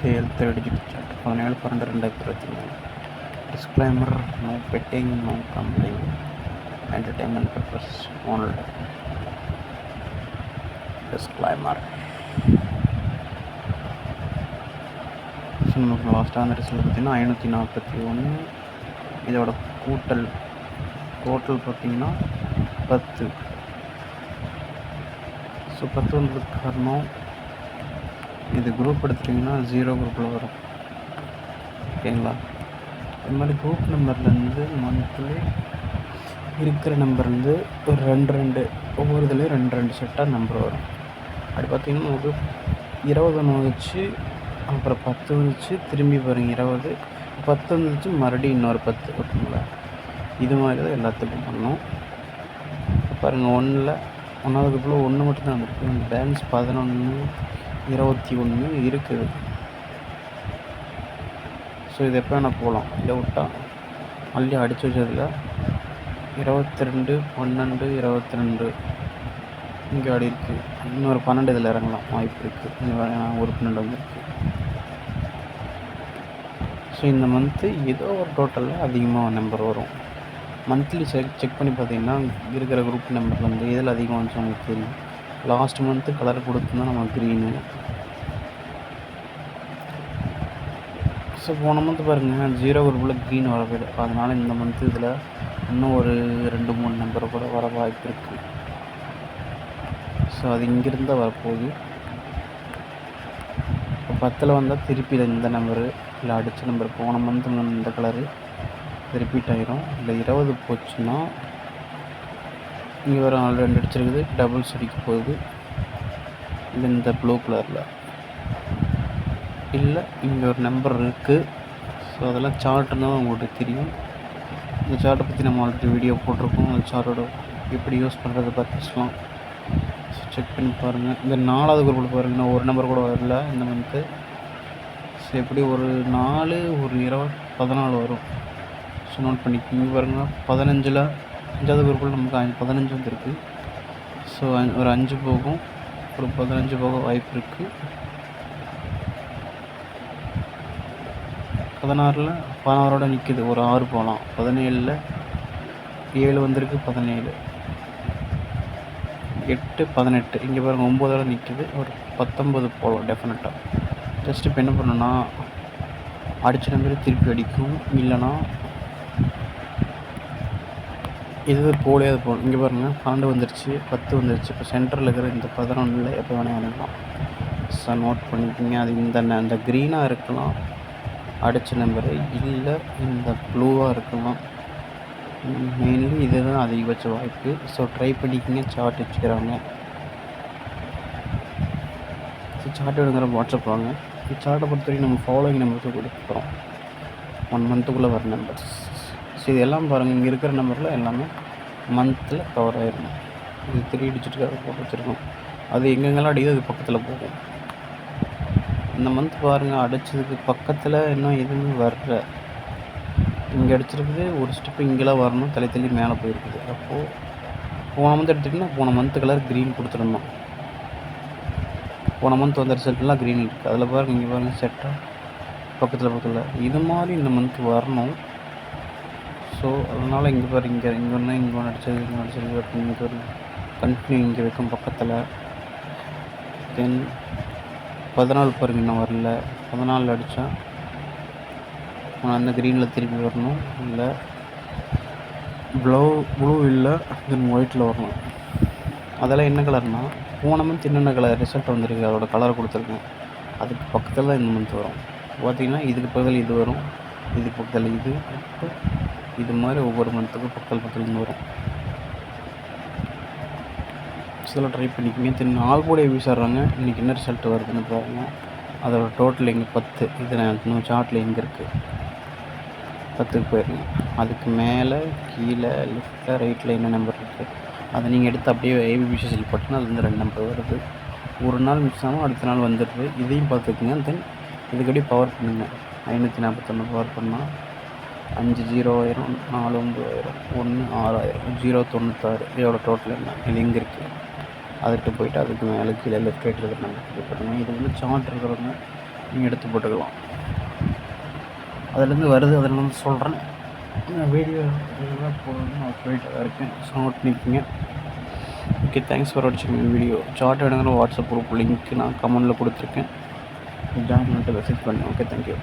Sale third digit chart 17/12/2023. Disclaimer: no betting, no gambling, entertainment purpose only. Disclaimer. So நமக்கு லாஸ்ட்டாக அந்த result பார்த்திங்கன்னா 541. இதோட டோட்டல் பார்த்திங்கன்னா 10. ஸோ 10 வந்ததுக்கு காரணம் இது குரூப் எடுத்துட்டிங்கன்னா 0 குரூப்பில் வரும். ஓகேங்களா? இது மாதிரி குரூப் நம்பர்லேருந்து மந்த்லி இருக்கிற நம்பர்லேருந்து ஒரு 2 ஒவ்வொரு இதுலேயும் 2 செட்டாக நம்பர் வரும். அப்படி பார்த்திங்கன்னா நமக்கு 20 வந்துச்சு, அப்புறம் 10 வந்துச்சு, திரும்பி பாருங்க 20, 10 வந்துச்சு, மறுபடியும் இன்னொரு 10. ஓகேங்களா? இது மாதிரி தான் எல்லாத்துக்கும் பண்ணணும். பாருங்கள், ஒன்றாவது குரூப்பில் 1 மட்டும்தான் வந்துருக்கு. பேலன்ஸ் 11, 21 இருக்குது. ஸோ இது எப்போ வேணால் போகலாம். இதை விட்டால் மல்லி அடித்து வச்சதில் 22, 12, 22 இங்கே ஆடி இருக்குது. இன்னொரு 12 இதில் இறங்கலாம், வாய்ப்பு இருக்குது. இங்கே ஒரு 12 வந்துருக்கு. ஸோ இந்த மந்த்து ஏதோ ஒரு டோட்டலில் அதிகமாக நம்பர் வரும். மந்த்லி செக் பண்ணி பார்த்தீங்கன்னா இருக்கிற குரூப் நம்பர் வந்து இதில் அதிகமாக வந்துச்சு உங்களுக்கு தெரியும். லாஸ்ட் மந்த்து கலர் கொடுத்துருந்தா நம்ம க்ரீனு. ஸோ போன மந்த்து பாருங்கள் 0 குரூப்பில் க்ரீன் வர போய்டு. அதனால் இந்த மந்த்து இதில் இன்னும் ஒரு 2-3 நம்பர் கூட வர வாய்ப்பு இருக்குது. ஸோ அது இங்கிருந்து வரப்போகுது. இப்போ 10 வந்தால் திருப்பி இந்த நம்பரு இல்லை அடித்த நம்பர் போன மந்த்து இந்த கலரு ரிப்பீட் ஆகிரும். இல்லை 20 போச்சுன்னா இங்கே வர 2 அடிச்சிருக்குது, டபுள்ஸ் அடிக்க போகுது. இல்லை இந்த ப்ளூ கலரில் இல்லை இங்கே ஒரு நம்பர் இருக்குது. ஸோ அதெல்லாம் சார்ட்டுன்னு தான் உங்களுக்கு தெரியும். இந்த சார்ட்டை பற்றி நம்ம ஆல்ரெடி வீடியோ போட்டிருக்கோம். அந்த சார்ட்டோட எப்படி யூஸ் பண்ணுறது பார்த்துக்கலாம். ஸோ செக் பண்ணி பாருங்கள். இந்த 4வது குரூப்பில் பாருங்கன்னா ஒரு நம்பர் கூட வரல இந்த மந்த்து. ஸோ எப்படி ஒரு 4, ஒரு 20, 14 வரும். ஸோ நோட் பண்ணிக்கிங்க. பாருங்கள் 15ல் 5வது குரூப்பில் நமக்கு 15 வந்துருக்கு. ஸோ ஒரு 5 போகும், ஒரு 15 போக வாய்ப்பு இருக்குது. 16ல் 16ஓட நிற்கிது, ஒரு 6 போகலாம். 17ல் 7 வந்திருக்கு, 17, 8, 18 இங்கே பாருங்கள் 9ஓட நிற்கிது, ஒரு 19 போகலாம் டெஃபினட்டாக. ஜஸ்ட் இப்போ என்ன பண்ணணுன்னா அடித்த நம்பர் திருப்பி அடிக்கும். இல்லைனா இது போலையாது போகணும். இங்கே பாருங்கள் 12 வந்துருச்சு, 10 வந்துருச்சு. இப்போ சென்டரில் இருக்கிற இந்த 11ல் எப்போ வேணால் இறங்கலாம். ஸோ நோட் பண்ணிக்கிங்க. அது இந்த க்ரீனாக இருக்கலாம் அடித்த நம்பரு, இல்லை இந்த ப்ளூவாக இருக்கலாம். மெயின்லி இது தான் அதிகபட்ச வாய்ப்பு. ஸோ ட்ரை பண்ணிக்கிங்க. சார்ட் வச்சுக்கிறாங்க. ஸோ சார்ட் எடுக்கிற வாட்ஸ்அப் வாங்க. இந்த சார்ட்டை பொறுத்த வரைக்கும் நம்ம ஃபாலோயிங் நம்பர்ஸை கொடுக்குறோம், 1 மந்த்துக்குள்ளே வர நம்பர்ஸ். ஸோ இது எல்லாம் பாருங்கள், இங்கே இருக்கிற நம்பரில் எல்லாமே மந்தில் கவர் ஆகிடணும். இது 3 டிஜிட்டுக்காக போட்டு வச்சுருக்கோம். அது எங்கெங்கெல்லாம் அடிக்குது அது பக்கத்தில் போகும். இந்த மந்த் பாருங்கள், அடித்ததுக்கு பக்கத்தில் இன்னும் எதுவுமே வரல. இங்கே அடிச்சிருக்குது, ஒரு ஸ்டெப்பு இங்கெல்லாம் வரணும், தள்ளி மேலே போயிருக்குது. அப்போது போன மந்த் எடுத்துக்கிட்டிங்கன்னா போன மந்த்து கலர் க்ரீன் கொடுத்துருந்தோம். போன மந்த் வந்த ரிசல்ட்லாம் க்ரீன் இருக்குது. அதில் பாருங்கள், இங்கே பாருங்கள் செட்டாக பக்கத்தில் இது மாதிரி இந்த மந்த் வரணும். ஸோ அதனால் இங்கே பாருங்க, இங்கே ஒன்று அடிச்சது, இங்கே ஒரு கண்டினியூ இங்கே வைக்கும் பக்கத்தில். தென் 14 பாருங்க இன்னும் வரல. 14 அடித்தா அந்த க்ரீனில் திருப்பி வரணும், இல்லை ப்ளூ இல்லை தென் ஒயிட்டில் வரணும். அதெல்லாம் என்ன கலர்னால் போன மந்த் என்னென்ன கலர் ரிசல்ட் வந்துருக்கு அதோட கலர் கொடுத்துருக்கேன். அதுக்கு பக்கத்தில் தான் இந்த மந்த் வரும். பார்த்திங்கன்னா இதுக்கு பக்கத்தில் இது வரும், இதுக்கு பக்கத்தில் இது, இது மாதிரி ஒவ்வொரு மந்த்துக்கும் பக்கத்துலேருந்து வரும். இதெல்லாம் ட்ரை பண்ணிக்கிங்க. தென் ஆல்போடைய வீசாடுறாங்க. இன்றைக்கி என்ன ரிசல்ட் வருதுன்னு பாருங்கள். அதோட டோட்டல் இங்கே 10. இது நான் இன்னும் சார்ட்டில் எங்கே இருக்குது 10க்கு போயிருங்க. அதுக்கு மேலே கீழே லெஃப்ட்டில் ரைட்டில் என்ன நம்பர் இருக்குது அதை நீங்கள் எடுத்து அப்படியே ஏபிபிசிஎல் போட்டிங்கன்னா அது வந்து 2 நம்பர் வருது. ஒரு நாள் மிஸ் ஆகும், அடுத்த நாள் வந்துடுது. இதையும் பார்த்துக்குங்க. தென் இதுக்கு அப்படியே பவர் பண்ணுங்க. 541 பவர் பண்ணால் 5 0 ஆயிரம், 4 9 ஆயிரம், 1 6 ஆயிரம், 0 96. இதோட டோட்டல் என்ன, இது எங்கே இருக்குது அதுக்கிட்ட போய்ட்டு அதுக்கு மேலே கீழே லெஃப்ட் ரைட்டில் இருக்கிற நம்பர் பண்ணுங்கள். இது வந்து சார்ட் இருக்கிறவங்க நீங்கள் எடுத்து போட்டுக்கலாம். அதுலேருந்து வருது, அதில் சொல்கிறேன். வீடியோ இதெல்லாம் போடணும்னு நான் போயிட்டு தான் இருக்கேன். ஸோ நோட் பண்ணிக்கோங்க. ஓகே, தேங்க்ஸ் ஃபார் வாட்சிங் வீடியோ. சார்ட் வேணுங்கிற வாட்ஸ்அப் குரூப் லிங்க் நான் கமெண்டில் கொடுத்துருக்கேன். ஜாயின் பண்ணிட்டு மெசேஜ் பண்ணேன். Okay, thank you.